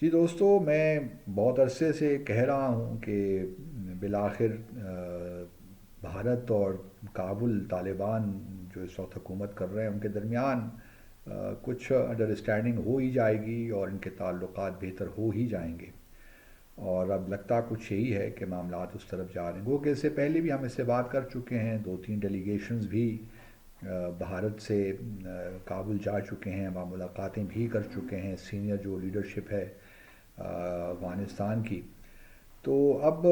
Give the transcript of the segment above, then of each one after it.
جی دوستو، میں بہت عرصے سے کہہ رہا ہوں کہ بالآخر بھارت اور کابل طالبان جو اس وقت حکومت کر رہے ہیں ان کے درمیان کچھ انڈرسٹینڈنگ ہو ہی جائے گی اور ان کے تعلقات بہتر ہو ہی جائیں گے۔ اور اب لگتا کچھ یہی ہے کہ معاملات اس طرف جا رہے ہیں، وہ کہ اس سے پہلے بھی ہم اس سے بات کر چکے ہیں، دو تین ڈیلیگیشنز بھی بھارت سے کابل جا چکے ہیں، وہاں ملاقاتیں بھی کر چکے ہیں سینئر جو لیڈرشپ ہے افغانستان کی۔ تو اب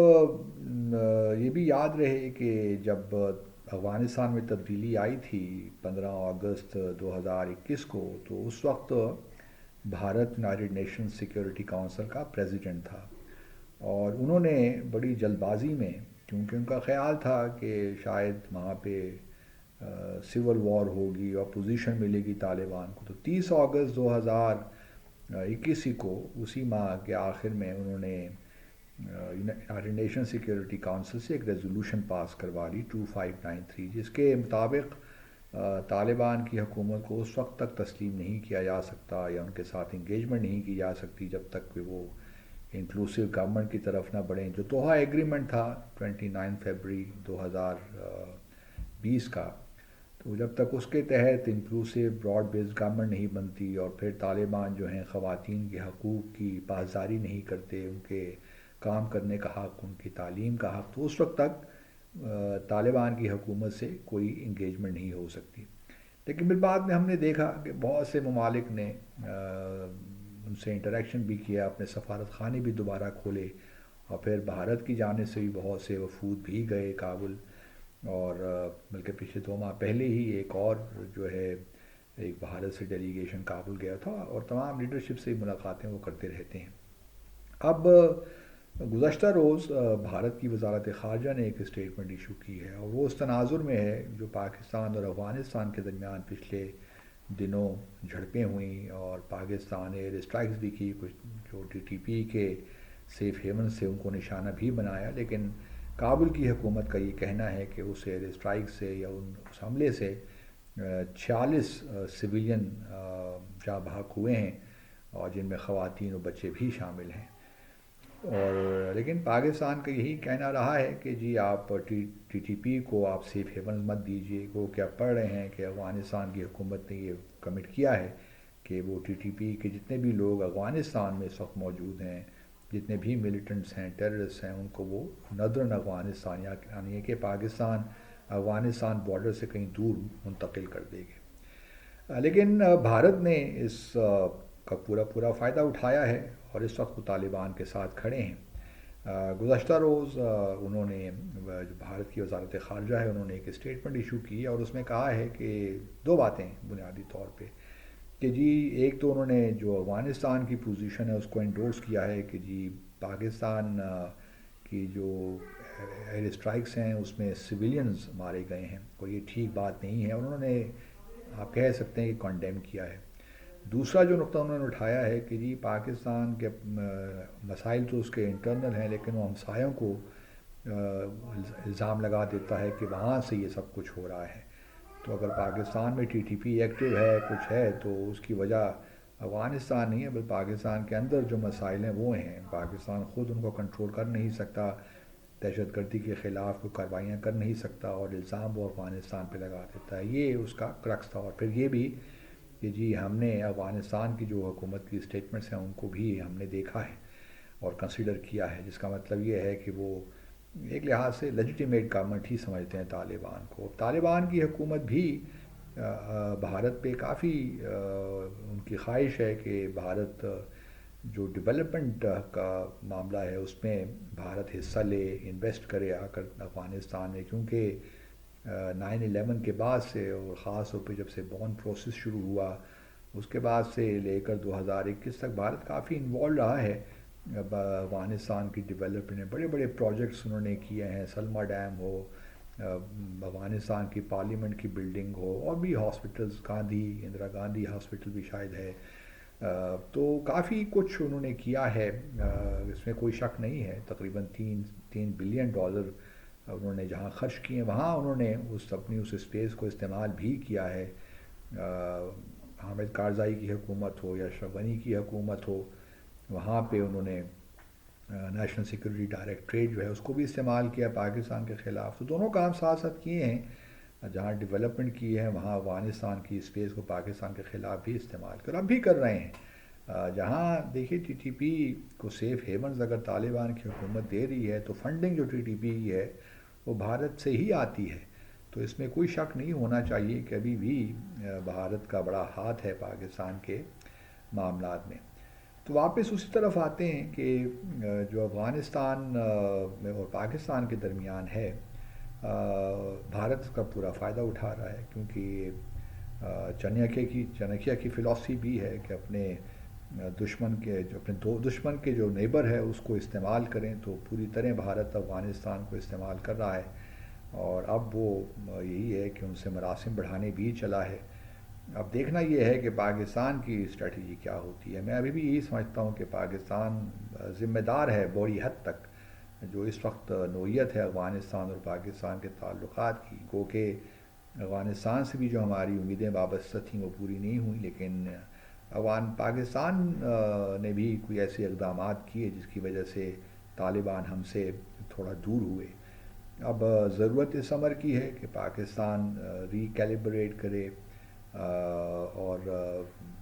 یہ بھی یاد رہے کہ جب افغانستان میں تبدیلی آئی تھی 15 اگست 2021 کو، تو اس وقت Bharat United nation security council کا پریزیڈنٹ تھا، اور انہوں نے بڑی جلد بازی میں، کیونکہ ان کا خیال تھا کہ شاید وہاں پہ سول وار ہوگی، اپوزیشن ملے گی طالبان کو، تو 30 اگست 2021 کو اسی ماہ کے آخر میں انہوں نے یونائٹڈ نیشن سیکیورٹی کونسل سے ایک ریزولوشن پاس کروا لی 2593، جس کے مطابق طالبان کی حکومت کو اس وقت تک تسلیم نہیں کیا جا سکتا یا ان کے ساتھ انگیجمنٹ نہیں کی جا سکتی جب تک کہ وہ انکلوسیو گورنمنٹ کی طرف نہ بڑھیں، جو دوحہ ایگریمنٹ تھا 29 فروری 2020 کا۔ تو جب تک اس کے تحت انکلوسیو براڈ بیسڈ گورنمنٹ نہیں بنتی اور پھر طالبان جو ہیں خواتین کے حقوق کی پاسداری نہیں کرتے، ان کے کام کرنے کا حق، ان کی تعلیم کا حق، تو اس وقت تک طالبان کی حکومت سے کوئی انگیجمنٹ نہیں ہو سکتی۔ لیکن پھر بعد میں ہم نے دیکھا کہ بہت سے ممالک نے ان سے انٹریکشن بھی کیا، اپنے سفارت خانے بھی دوبارہ کھولے، اور پھر بھارت کی جانب سے بھی بہت سے وفود بھی گئے کابل، اور بلکہ پچھلے 2 ماہ پہلے ہی ایک اور جو ہے ایک بھارت سے ڈیلیگیشن کابل گیا تھا، اور تمام لیڈرشپ سے ملاقاتیں وہ کرتے رہتے ہیں۔ اب گزشتہ روز بھارت کی وزارت خارجہ نے ایک اسٹیٹمنٹ ایشو کی ہے، اور وہ اس تناظر میں ہے جو پاکستان اور افغانستان کے درمیان پچھلے دنوں جھڑپیں ہوئیں، اور پاکستان نے ایئر اسٹرائکس بھی کی، کچھ جو ٹی ٹی پی کے سیف ہیون سے ان کو نشانہ بھی بنایا، لیکن کابل کی حکومت کا یہ کہنا ہے کہ اس ایئر اسٹرائک سے یا اس حملے سے 46 سویلین جاں بحق ہوئے ہیں، اور جن میں خواتین و بچے بھی شامل ہیں۔ اور لیکن پاکستان کا یہی کہنا رہا ہے کہ جی آپ ٹی ٹی پی کو آپ سیف ہیون مت دیجیے، وہ کیا پڑھ رہے ہیں کہ افغانستان کی حکومت نے یہ کمٹ کیا ہے کہ وہ ٹی ٹی پی کے جتنے بھی لوگ افغانستان میں اس وقت موجود ہیں، جتنے بھی ملیٹنٹس ہیں، ٹیررسٹ ہیں، ان کو وہ ندرن افغانستان یعنی کہ پاکستان افغانستان بارڈر سے کہیں دور منتقل کر دے گے۔ لیکن بھارت نے اس کا پورا پورا فائدہ اٹھایا ہے، اور اس وقت وہ طالبان کے ساتھ کھڑے ہیں۔ گزشتہ روز انہوں نے جو بھارت کی وزارت خارجہ ہے انہوں نے ایک اسٹیٹمنٹ ایشو کی، اور اس میں کہا ہے کہ دو باتیں بنیادی طور پہ، کہ جی ایک تو انہوں نے جو افغانستان کی پوزیشن ہے اس کو انڈورس کیا ہے کہ جی پاکستان کی جو ایئر اسٹرائکس ہیں اس میں سویلینز مارے گئے ہیں، اور یہ ٹھیک بات نہیں ہے، اور انہوں نے آپ کہہ سکتے ہیں کہ کنڈیم کیا ہے۔ دوسرا جو نقطہ انہوں نے اٹھایا ہے کہ جی پاکستان کے مسائل تو اس کے انٹرنل ہیں، لیکن وہ ہمسایوں کو الزام لگا دیتا ہے کہ وہاں سے یہ سب کچھ ہو رہا ہے۔ تو اگر پاکستان میں ٹی ٹی پی ایکٹیو ہے، کچھ ہے، تو اس کی وجہ افغانستان نہیں ہے، بلکہ پاکستان کے اندر جو مسائل ہیں وہ ہیں، پاکستان خود ان کو کنٹرول کر نہیں سکتا، دہشت گردی کے خلاف کوئی کارروائیاں کر نہیں سکتا، اور الزام وہ افغانستان پہ لگا دیتا ہے۔ یہ اس کا کرکس تھا، اور پھر یہ بھی کہ جی ہم نے افغانستان کی جو حکومت کی اسٹیٹمنٹس ہیں ان کو بھی ہم نے دیکھا ہے اور کنسیڈر کیا ہے، جس کا مطلب یہ ہے کہ وہ ایک لحاظ سے لیجیٹیمیٹ گورنمنٹ ہی سمجھتے ہیں طالبان کو۔ طالبان کی حکومت بھی بھارت پہ کافی ان کی خواہش ہے کہ بھارت جو ڈیولپمنٹ کا معاملہ ہے اس میں بھارت حصہ لے، انویسٹ کرے آ کر افغانستان میں، کیونکہ 9/11 کے بعد سے، اور خاص طور پہ جب سے بون پروسیس شروع ہوا اس کے بعد سے لے کر 2021 تک بھارت کافی انوالو رہا ہے افغانستان کی ڈیولپمنٹ میں۔ بڑے بڑے پروجیکٹس انہوں نے کیے ہیں، سلما ڈیم ہو، افغانستان کی پارلیمنٹ کی بلڈنگ ہو، اور بھی ہاسپٹلز، اندرا گاندھی ہاسپٹل بھی شاید ہے۔ تو کافی کچھ انہوں نے کیا ہے، اس میں کوئی شک نہیں ہے۔ تقریباً $3 بلین انہوں نے جہاں خرچ کیے ہیں وہاں انہوں نے اپنی اس اسپیس کو استعمال بھی کیا ہے۔ حامد کارزائی کی حکومت ہو یا اشرف غنی کی حکومت ہو، وہاں پہ انہوں نے نیشنل سیکورٹی ڈائریکٹریٹ جو ہے اس کو بھی استعمال کیا پاکستان کے خلاف. تو دونوں کام ساتھ ساتھ کیے ہیں. جہاں ڈیولپمنٹ کی ہے وہاں افغانستان کی اسپیس کو پاکستان کے خلاف بھی استعمال کر اب بھی کر رہے ہیں. جہاں دیکھیے ٹی ٹی پی کو سیف ہیونز اگر طالبان کی حکومت دے رہی ہے تو فنڈنگ جو ٹی ٹی پی کی ہے وہ بھارت سے ہی آتی ہے. تو اس میں کوئی شک نہیں ہونا چاہیے کہ ابھی بھی بھارت کا بڑا ہاتھ ہے پاکستان کے معاملات میں. تو واپس اسی طرف آتے ہیں کہ جو افغانستان میں اور پاکستان کے درمیان ہے بھارت کا پورا فائدہ اٹھا رہا ہے کیونکہ چنکیا کی فلاسفی بھی ہے کہ اپنے دشمن کے جو اپنے دو دشمن کے جو نیبر ہے اس کو استعمال کریں. تو پوری طرح بھارت افغانستان کو استعمال کر رہا ہے اور اب وہ یہی ہے کہ ان سے مراسم بڑھانے بھی چلا ہے. اب دیکھنا یہ ہے کہ پاکستان کی اسٹریٹجی کیا ہوتی ہے. میں ابھی بھی یہی سمجھتا ہوں کہ پاکستان ذمہ دار ہے بڑی حد تک جو اس وقت نوعیت ہے افغانستان اور پاکستان کے تعلقات کی. کیونکہ افغانستان سے بھی جو ہماری امیدیں وابستہ تھیں وہ پوری نہیں ہوئیں لیکن پاکستان نے بھی کوئی ایسے اقدامات کیے جس کی وجہ سے طالبان ہم سے تھوڑا دور ہوئے. اب ضرورت اس امر کی ہے کہ پاکستان ری کیلیبریٹ کرے اور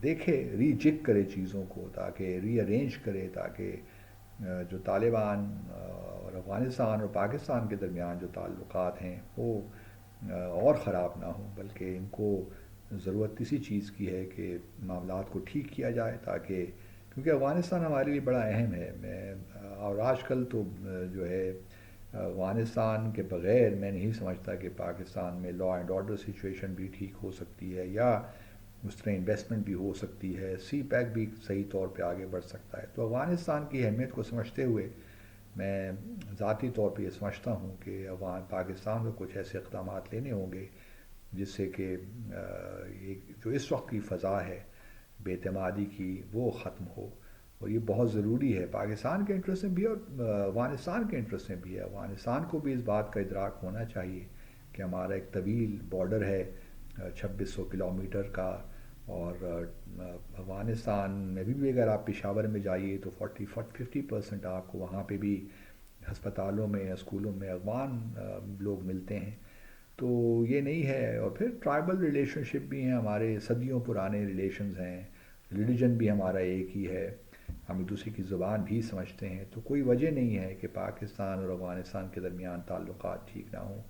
دیکھے ری جگ کرے چیزوں کو تاکہ ری ارینج کرے تاکہ جو طالبان اور افغانستان اور پاکستان کے درمیان جو تعلقات ہیں وہ اور خراب نہ ہوں بلکہ ان کو ضرورت اسی چیز کی ہے کہ معاملات کو ٹھیک کیا جائے تاکہ کیونکہ افغانستان ہمارے لیے بڑا اہم ہے. اور آج کل تو جو ہے افغانستان کے بغیر میں نہیں سمجھتا کہ پاکستان میں لا اینڈ آرڈر سچویشن بھی ٹھیک ہو سکتی ہے یا اس طرح انویسٹمنٹ بھی ہو سکتی ہے. سی پیک بھی صحیح طور پہ آگے بڑھ سکتا ہے. تو افغانستان کی اہمیت کو سمجھتے ہوئے میں ذاتی طور پہ یہ سمجھتا ہوں کہ پاکستان کو کچھ ایسے اقدامات لینے ہوں گے جس سے کہ یہ جو اس وقت کی فضا ہے بے اعتمادی کی وہ ختم ہو. اور یہ بہت ضروری ہے پاکستان کے انٹرسٹ میں بھی اور افغانستان کے انٹرسٹ میں بھی ہے. افغانستان کو بھی اس بات کا ادراک ہونا چاہیے کہ ہمارا ایک طویل بارڈر ہے 2600 کلومیٹر کا اور افغانستان میں بھی اگر آپ پشاور میں جائیے تو 50% آپ کو وہاں پہ بھی ہسپتالوں میں اسکولوں میں افغان لوگ ملتے ہیں. تو یہ نہیں ہے. اور پھر ٹرائبل ریلیشن شپ بھی ہیں ہمارے صدیوں پرانے ریلیشنز ہیں. ریلیجن بھی ہمارا ایک ہی ہے. ہم ایک دوسرے کی زبان بھی سمجھتے ہیں. تو کوئی وجہ نہیں ہے کہ پاکستان اور افغانستان کے درمیان تعلقات ٹھیک نہ ہوں.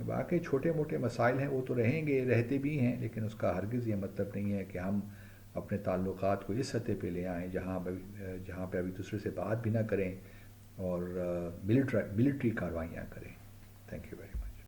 باقی چھوٹے موٹے مسائل ہیں وہ تو رہیں گے رہتے بھی ہیں لیکن اس کا ہرگز یہ مطلب نہیں ہے کہ ہم اپنے تعلقات کو اس سطح پہ لے آئیں جہاں پہ ابھی دوسرے سے بات بھی نہ کریں اور ملٹری کارروائیاں کریں. Thank you very much.